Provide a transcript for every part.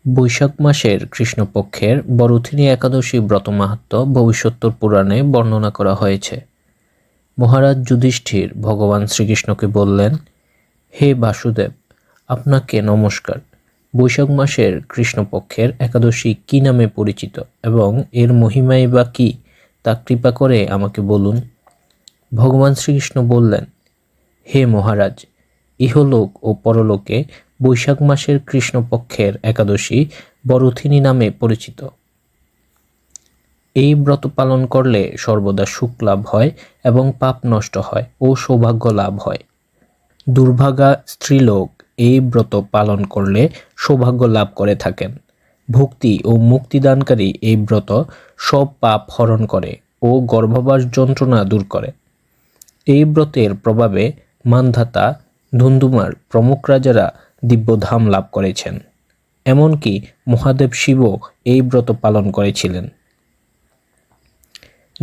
বৈশাখ মাসের কৃষ্ণপক্ষের বরুথিনী একাদশী ব্রত মাহাত্ম্য ভবিষ্যোত্তর পুরাণে বর্ণনা করা হয়েছে। মহারাজ যুধিষ্ঠির ভগবান শ্রীকৃষ্ণকে বললেন, হে বাসুদেব, আপনাকে নমস্কার। বৈশাখ মাসের কৃষ্ণপক্ষের একাদশী কি নামে পরিচিত এবং এর মহিমাই বা কি, তা কৃপা করে আমাকে বলুন। ভগবান শ্রীকৃষ্ণ বললেন, হে মহারাজ, ইহলোক ও পরলোকে বৈশাখ মাসের কৃষ্ণপক্ষের একাদশী বরুথিনী নামে পরিচিত। এই ব্রত পালন করলে সর্বদা সুখ লাভ হয় এবং পাপ নষ্ট হয় ও সৌভাগ্য লাভ হয়। দুর্ভাগা স্ত্রীলোক এই ব্রত পালন করলে সৌভাগ্য লাভ করে থাকেন। ভক্তি ও মুক্তিদানকারী এই ব্রত সব পাপ হরণ করে ও গর্ভবাস যন্ত্রণা দূর করে। এই ব্রতের প্রভাবে মান্ধাতা, ধুন্ধুমার প্রমুখ রাজারা দিব্যধাম লাভ করেছেন। এমনকি মহাদেব শিবও এই ব্রত পালন করেছিলেন।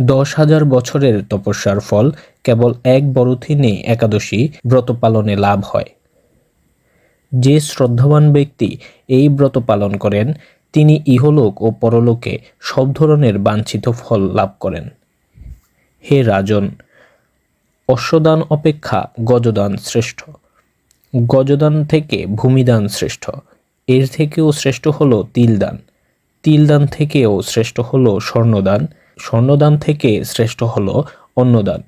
10,000 বছরের তপস্যার ফল কেবল এক বরুথিনী একাদশী ব্রত পালনে লাভ হয়। যে শ্রদ্ধাবান ব্যক্তি এই ব্রত পালন করেন তিনি ইহলোক ও পরলোকে সব ধরনের বাঞ্ছিত ফল লাভ করেন। হে রাজন, অশ্বদান অপেক্ষা গজদান শ্রেষ্ঠ। গজদান থেকে ভূমিদান শ্রেষ্ঠ। এর থেকেও শ্রেষ্ঠ হলো তিলদান। তিলদান থেকেও শ্রেষ্ঠ হলো স্বর্ণদান। স্বর্ণদান থেকে শ্রেষ্ঠ হলো অন্নদান।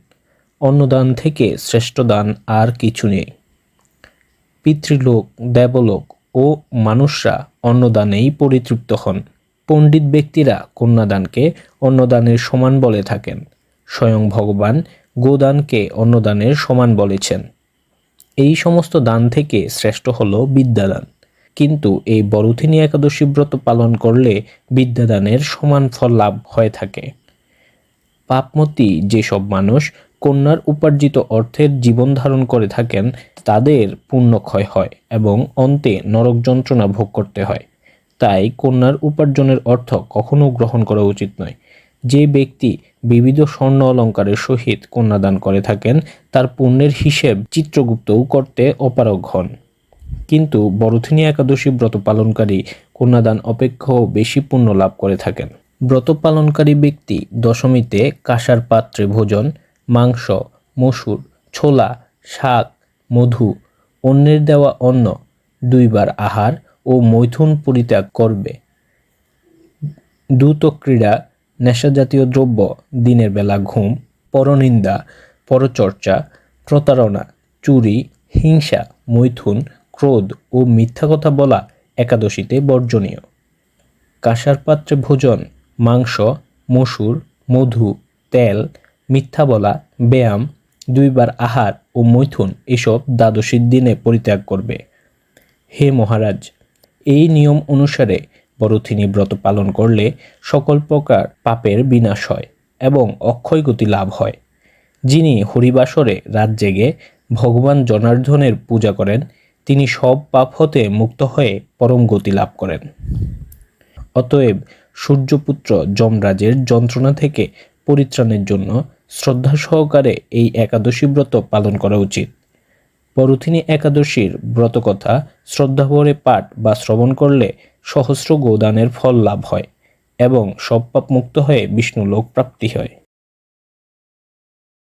অন্নদান থেকে শ্রেষ্ঠ দান আর কিছু নেই। পিতৃলোক, দেবলোক ও মানুষরা অন্নদানেই পরিতৃপ্ত হন। পণ্ডিত ব্যক্তিরা কন্যাদানকে অন্নদানের সমান বলে থাকেন। স্বয়ং ভগবান গোদানকে অন্নদানের সমান বলেছেন। এই সমস্ত দান থেকে শ্রেষ্ঠ হলো বিদ্যাদান। কিন্তু এই বরুথিনী একাদশী ব্রত পালন করলে বিদ্যাদানের সমান ফল লাভ হয়ে থাকে। পাপমতী যেসব মানুষ কন্যার উপার্জিত অর্থের জীবন ধারণ করে থাকেন তাদের পুণ্যক্ষয় হয় এবং অন্তে নরক যন্ত্রণা ভোগ করতে হয়। তাই কন্যার উপার্জনের অর্থ কখনো গ্রহণ করা উচিত নয়। যে ব্যক্তি বিবিধ স্বর্ণ অলঙ্কারের সহিত কন্যাদান করে থাকেন তার পুণ্যের হিসেব চিত্রগুপ্তও করতে অপারগ হন। কিন্তু বরুথিনী একাদশী ব্রত পালনকারী কন্যাদান অপেক্ষাও বেশি পুণ্য লাভ করে থাকেন। ব্রত পালনকারী ব্যক্তি দশমীতে কাঁসার পাত্রে ভোজন, মাংস, মসুর, ছোলা, শাক, মধু, অন্যের দেওয়া অন্ন, 2 বার আহার ও মৈথুন পরিত্যাগ করবে। দ্রুত ক্রীড়া, নেশাজাতীয় দ্রব্য, দিনের বেলা ঘুম, পরনিন্দা, পরচর্চা, প্রতারণা, চুরি, হিংসা, মৈথুন, ক্রোধ ও মিথ্যা কথা বলা একাদশীতে বর্জনীয়। কাঁসার পাত্রে ভোজন, মাংস, মসুর, মধু, তেল, মিথ্যা বলা, ব্যায়াম, 2 বার আহার ও মৈথুন এসব দ্বাদশীর দিনে পরিত্যাগ করবে। হে মহারাজ, এই নিয়ম অনুসারে বরুথিনী ব্রত পালন করলে সকল প্রকার পাপের বিনাশ হয় এবং অক্ষয় গতি লাভ হয়। যিনি হরিবাসরে রাত জেগে ভগবান জনার্দনের পূজা করেন তিনি সব পাপ হতে মুক্ত হয়ে পরম গতি লাভ করেন। অতএব সূর্যপুত্র যমরাজের যন্ত্রণা থেকে পরিত্রাণের জন্য শ্রদ্ধা সহকারে এই একাদশী ব্রত পালন করা উচিত। বরুথিনী একাদশীর ব্রতকথা শ্রদ্ধাভরে পাঠ বা শ্রবণ করলে সহস্র গোদানের ফল লাভ হয় এবং সব পাপ মুক্ত হয়ে বিষ্ণু লোক প্রাপ্তি হয়।